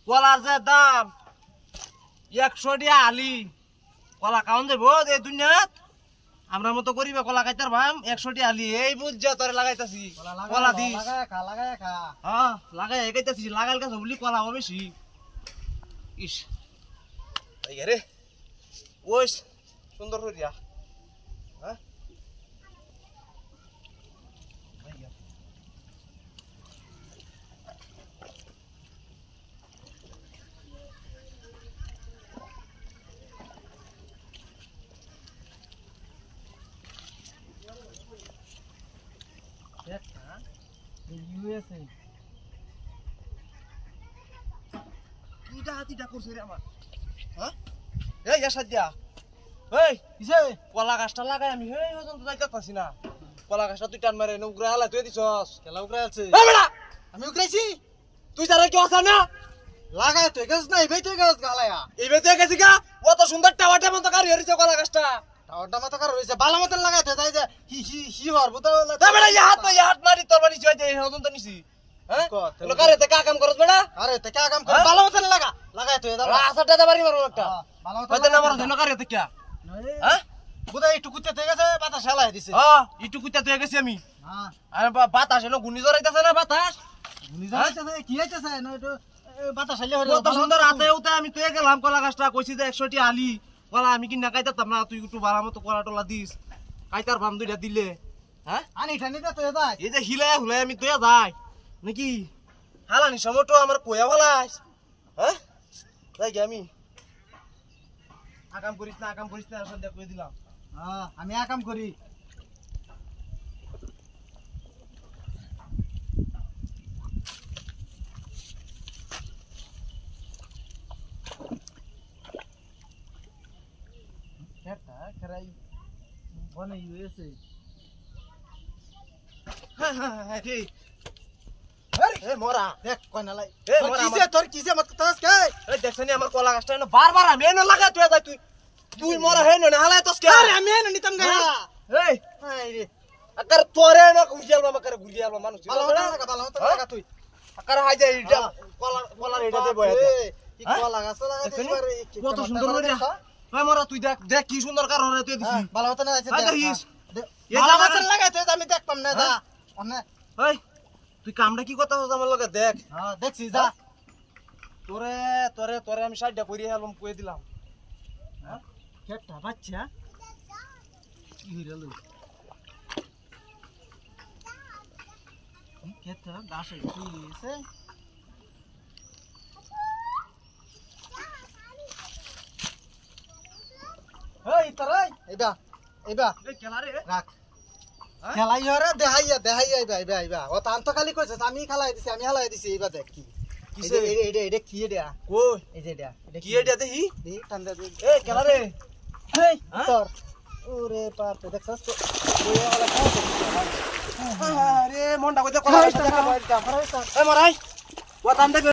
কলার যে দাম 100 টাকা আলি কলা কাউন যাবো এই দুনিয়াত আমরা মতো করিবে কলা খাইতার ভাম 100 টাকা আলি এই বুঝছা তোরে লাগাইতাছি কলা দিস লাগায় খা হ্যাঁ লাগাই একাইতাছি লাগাল কাছে বলি কলা হবে বেশি ইস এই রে ওইস সুন্দর হইয়া হ্যাঁ ইউএসএ কিটা হাতিটা করছে রে আমার হ্যাঁ এই যা সাজ্জা এই কিসে কলা গাছটা লাগাই আমি হেই ওজন তো যাইতে পারছি না কলা গাছটা তুই টান মারে উগরা হালা তুই দিছস খেলা উগরে আছে এই বেটা আমি উগরাইছি তুই যারা কি আছে না লাগায় তো গেছ না এবেই তো গেছ গালায়া এই বেতে গেছি গা অত সুন্দর টাওয়াটা মতো কারি হরিছে কলা গাছটা টাওয়ারটা মাথা কার হইছে বালা মতন লাগায় তো যাই যে হি হর বুতো এই বেটা এই হাত মারি তোর বাড়ি জয় দে ওজন তো নিছি হ্যাঁ কত কারে তে কাম করছ বেটা আরে তে কা কাম কর বালা মতন লাগায় তো দাও আসাটা দে বাড়ি মারো একটা বালা মতন হয়তো না মারো দেন কারে তে কি হ্যাঁ বুদাই একটু কুত্তে থেকে গেছে বাতাস হেলাই দিছে হ্যাঁ ইটু কুইতা তুই গেছি আমি হ্যাঁ আরে বাতাস এলো গুনি জরাইতাছে না বাতাস নিজাইতেছে কি হইতেছে না একটু বাতাস হেলে হরে কত সুন্দর হাতে উতে আমি তুই গেলাম কলা গাছটা কইছি যে 100 টি আলি কলা আমি কি না খাইতাম না তুই একটু ভালো মতো কলা টলা দিস খাইতার ভাম দুইটা দিলে হ্যাঁ আনি ঠানি দে তো যাই এই যে হিলাই হুলাই আমি তুই যাই নাকি হালানি সময়টো আমার কইয়া ভালাইস হ্যাঁ যাই গে আমি আকাম করিস না আসলে কই দিলাম হ্যাঁ আমি কাম করি কেটা করাই বনে ইউএসএ হ্যাঁ রে এ মোরা দেখ কই না লাই এ মোরা তোর কিসে মত তাস কে এই দেখছনি আমার কলা গাছটা না বারবার আমি এনে লাগা তুই যাই তুই মোরা হে না হালাই তোস কে আরে আমি এনে নিতাম গা এই এই রে আকার তোরে না গুলিয়াল মামা করে গুলিয়াল মানুষ বালা মত লাগা তুই আকার হাই যায় এটা কলা এটা দে বয়া দে কি কলা গাছ লাগা দিবারে কত সুন্দর করে ভাই মোরা তুই দেখ কি সুন্দর কার হরে তুই দিছিস বালা মত না আছে আই দেখিস বালা মত লাগাই তো আমি দেখ পাম না যা অনে এই তুই কামটা কি কথা হস আমার লগে দেখ হ্যাঁ দেখছি যা তোরে তোরে তোরে আমি সাইডটা কইরে হেলাম কই দিলাম হ্যাঁ কেটা বাচ্চা কি হইল কেটা গাছে কি হইছে এই তরাই এইবা এইবা এই কেলা রে রাখ খেলাই হরে দেখাইয়া এইবা ও তান তো খালি কইছস আমি খেলাই দিছি আমি হেলাই দিছি এইবা দেখ কি কিসে? এটা কি এটা কই এই যে এটা কি এটা দেখি দি টান দে এই কেলা রে এই হ্যাঁ? তোর ওরে বাপ রে দেখছস তো ওই ওলা খাও আরে মনটা কইতে কলা গাছটা দেখা পাইতাম এই মরাই ও তান দেখ